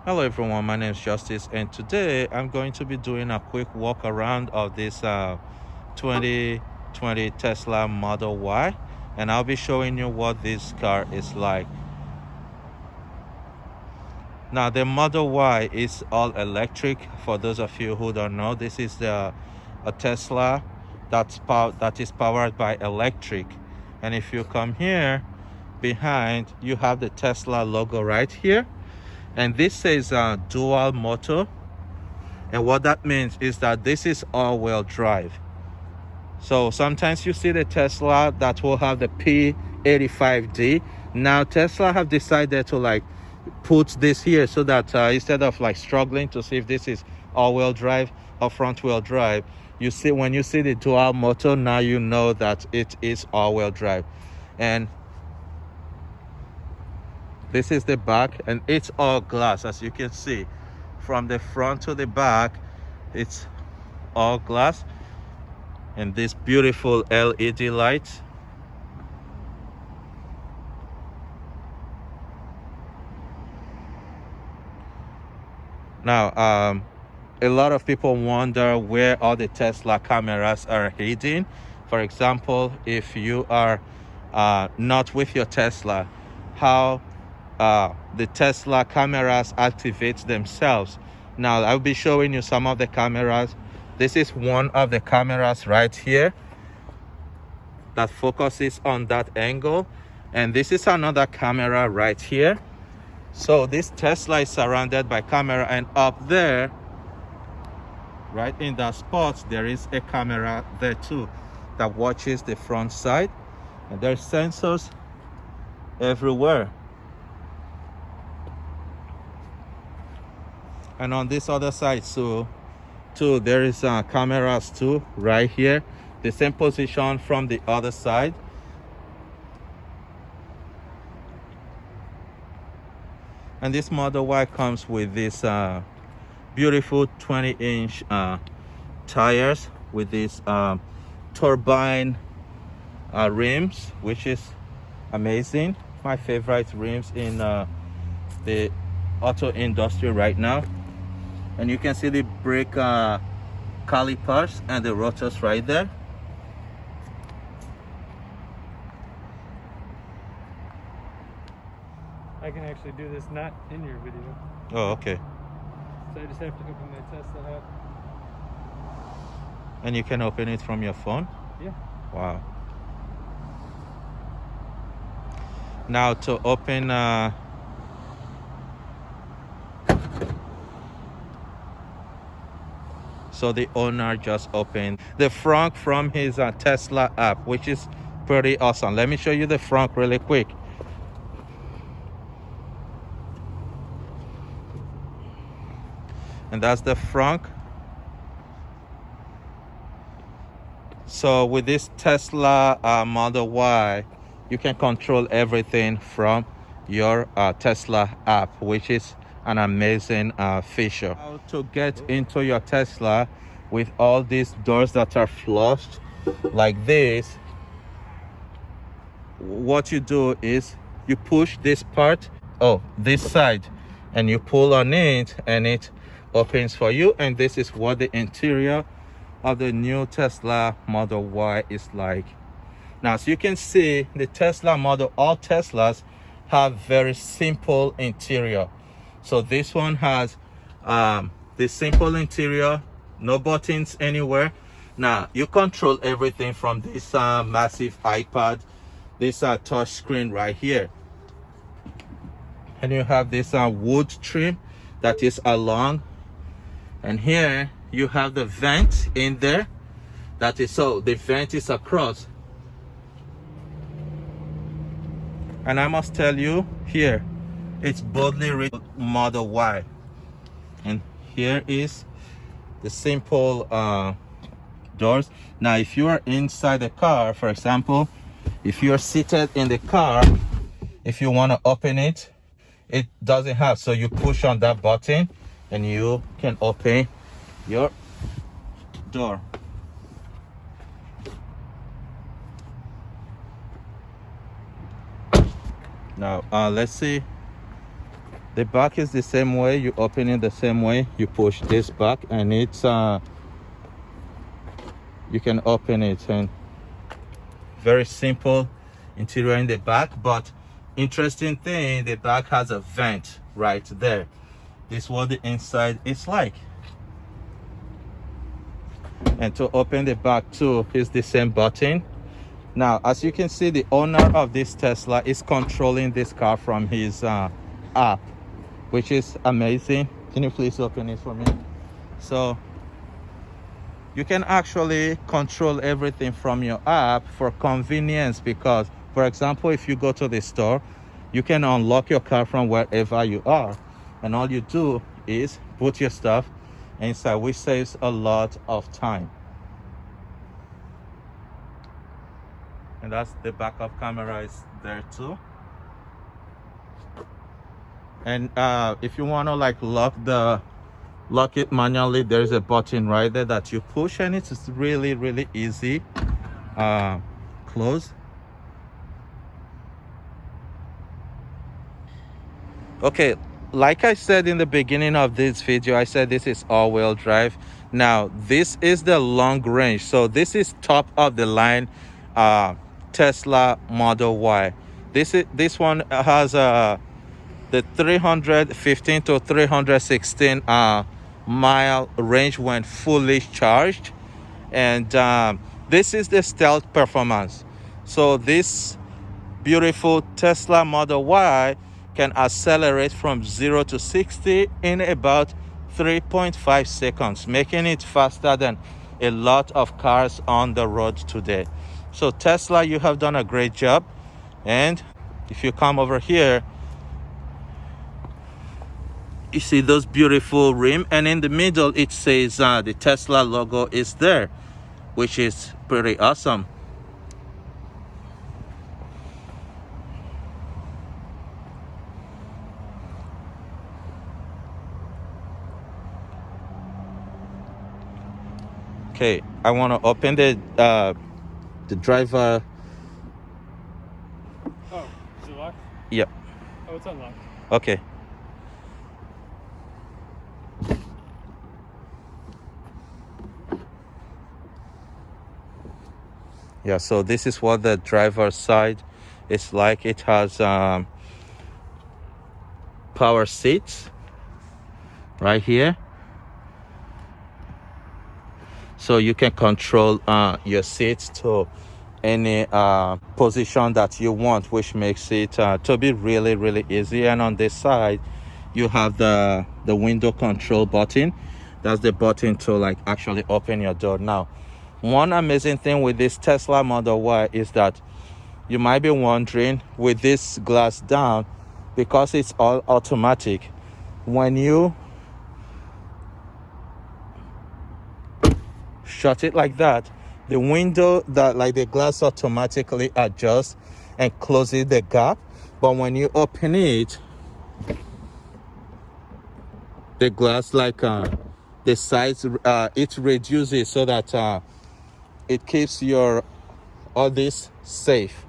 Hello everyone, my name is Justice, and today I'm going to be doing a quick walk around of this 2020 Tesla Model Y, and I'll be showing you what this car is like. Now the Model Y is all electric. For those of you who don't know, this is a Tesla that is powered by electric. And if you come here behind, you have the Tesla logo right here, and this says dual motor. And what that means is that this is all-wheel drive. So sometimes you see the Tesla that will have the P85D. Now Tesla have decided to put this here so that instead of struggling to see if this is all-wheel drive or front-wheel drive, you see when you see the dual motor, now you know that it is all-wheel drive. And this is the back, and it's all glass, as you can see. From the front to the back, it's all glass, and this beautiful LED lights. Now, a lot of people wonder where all the Tesla cameras are hidden. For example, if you are not with your Tesla, how the Tesla cameras activate themselves. Now I'll be showing you some of the cameras. This is one of the cameras right here that focuses on that angle, and this is another camera right here. So this Tesla is surrounded by camera, and up there right in that spot there is a camera there too that watches the front side, and there's sensors everywhere. And on this other side too there is cameras too right here, the same position from the other side. And this Model Y comes with this beautiful 20-inch tires with these turbine rims, which is amazing. My favorite rims in the auto industry right now. And you can see the brake calipers and the rotors right there. I can actually do this not in your video. Oh, okay. So I just have to open my Tesla app. And you can open it from your phone? Yeah. Wow. Now to open so the owner just opened the front from his Tesla app, which is pretty awesome. Let me show you the front really quick. And that's the front. So with this Tesla Model Y, you can control everything from your Tesla app, which is an amazing feature. How to get into your Tesla with all these doors that are flushed like this, what you do is you push this part, this side, and you pull on it and it opens for you. And this is what the interior of the new Tesla Model Y is like. Now, as you can see, the Tesla model, all Teslas have very simple interior. So this one has the simple interior, no buttons anywhere. Now you control everything from this massive iPad, this touch screen right here. And you have this wood trim that is along. And here you have the vent in there. That is so the vent is across. And I must tell you, here it's boldly written Model Y. And here is the simple doors. Now if you are inside the car, for example, if you're seated in the car, if you want to open it, it doesn't have, so you push on that button and you can open your door. Now let's see The back is the same way. You open it the same way. You push this back and it's you can open it, and very simple interior in the back. But interesting thing, the back has a vent right there. This is what the inside is like. And to open the back too is the same button. Now, as you can see, the owner of this Tesla is controlling this car from his app, which is amazing. Can you please open it for me? So you can actually control everything from your app for convenience, because, for example, if you go to the store, you can unlock your car from wherever you are, and all you do is put your stuff inside, which saves a lot of time. And that's the backup camera is there too. And if you want to like lock it manually, there's a button right there that you push, and it's really easy. Close. Okay, like I said in the beginning of this video, I said this is all-wheel drive. Now this is the long range, so this is top of the line Tesla Model Y. This one has the 315 to 316 mile range when fully charged, and this is the stealth performance. So this beautiful Tesla Model Y can accelerate from 0 to 60 in about 3.5 seconds, making it faster than a lot of cars on the road today. So Tesla, you have done a great job. And if you come over here, you see those beautiful rim, and in the middle it says the Tesla logo is there, which is pretty awesome. Okay, I want to open the driver. Oh, is it locked? Yep. Oh, it's unlocked. Okay. Yeah, so this is what the driver's side is like. It has power seats right here, so you can control your seats to any position that you want, which makes it to be really easy. And on this side you have the window control button. That's the button to like actually open your door. Now, one amazing thing with this Tesla Model Y is that you might be wondering, with this glass down, because it's all automatic, when you shut it like that, the window, that like the glass automatically adjusts and closes the gap. But when you open it, the glass, like the size, it reduces so that it keeps all this safe.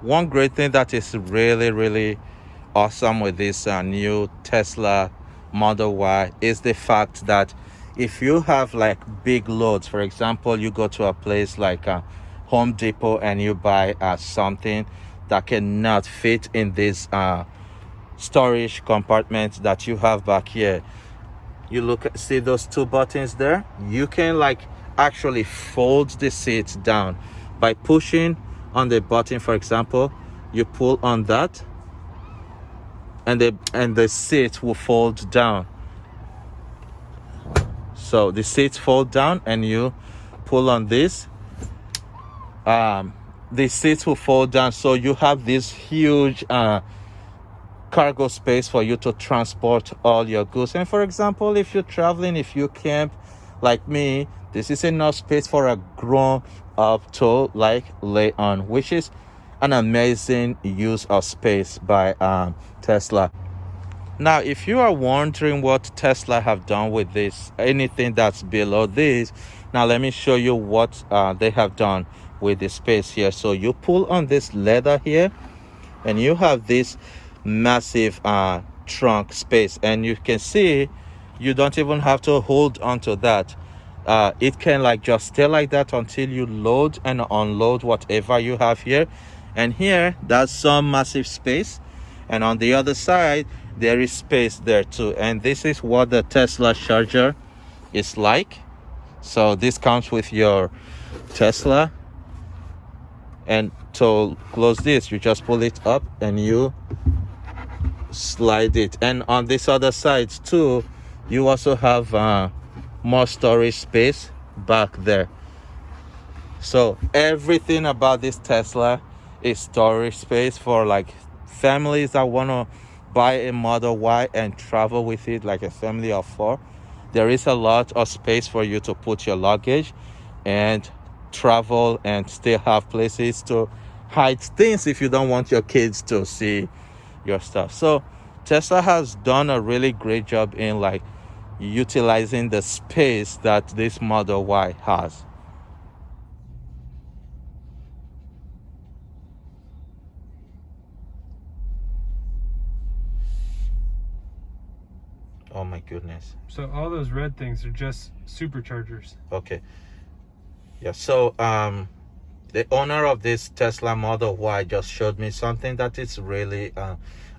One great thing that is really awesome with this new Tesla Model Y is the fact that if you have like big loads, for example, you go to a place like Home Depot and you buy something that cannot fit in this storage compartment that you have back here, you see those two buttons there? You can like actually fold the seats down by pushing on the button. For example, you pull on that, and the seat will fold down. So the seats fold down, and you pull on this, the seats will fold down, so you have this huge cargo space for you to transport all your goods. And for example, if you're traveling, if you camp like me, this is enough space for a grown up to like lay on, which is an amazing use of space by Tesla. Now, if you are wondering what Tesla have done with this, anything that's below this, now let me show you what they have done with the space here. So you pull on this leather here, and you have this massive trunk space, and you can see you don't even have to hold onto that. It can like just stay like that until you load and unload whatever you have here. And here, that's some massive space, and on the other side there is space there too. And this is what the Tesla charger is like. So this comes with your Tesla, and to close this, you just pull it up and you slide it. And on this other side too, you also have more storage space back there. So everything about this Tesla is storage space for like families that want to buy a Model Y and travel with it, like a family of 4. There is a lot of space for you to put your luggage and travel, and still have places to hide things if you don't want your kids to see your stuff. So Tesla has done a really great job in like utilizing the space that this Model Y has. Oh my goodness. So all those red things are just superchargers. Okay. Yeah, so the owner of this Tesla Model Y just showed me something that is really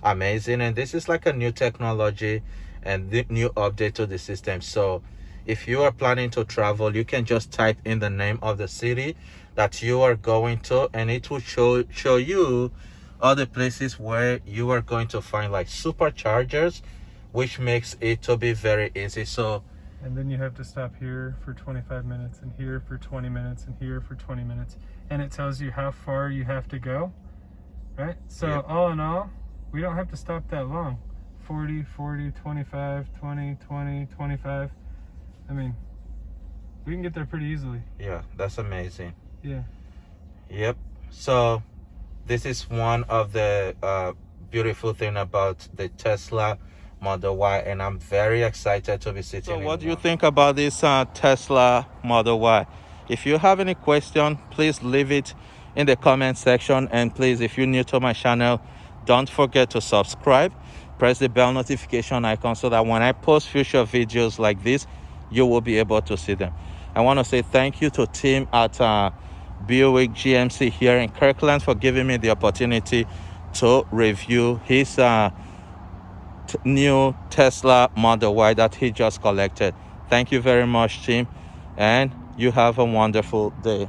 amazing, and this is like a new technology and the new update to the system. So if you are planning to travel, you can just type in the name of the city that you are going to, and it will show you other places where you are going to find like superchargers, which makes it to be very easy. So And then you have to stop here for 25 minutes and here for 20 minutes and here for 20 minutes. And it tells you how far you have to go, right? So Yep. all in all, we don't have to stop that long. 40, 40, 25, 20, 20, 25. I mean, we can get there pretty easily. yeah, that's amazing. Yeah. Yep. So this is one of the beautiful thing about the Tesla Model Y, and I'm very excited to be sitting. So what do you think about this Tesla Model Y? If you have any question, please leave it in the comment section, and please, if you're new to my channel, don't forget to subscribe. Press the bell notification icon so that when I post future videos like this, you will be able to see them. I want to say thank you to Tim at Buick GMC here in Kirkland for giving me the opportunity to review his new Tesla Model Y that he just collected. Thank you very much, Tim, and you have a wonderful day.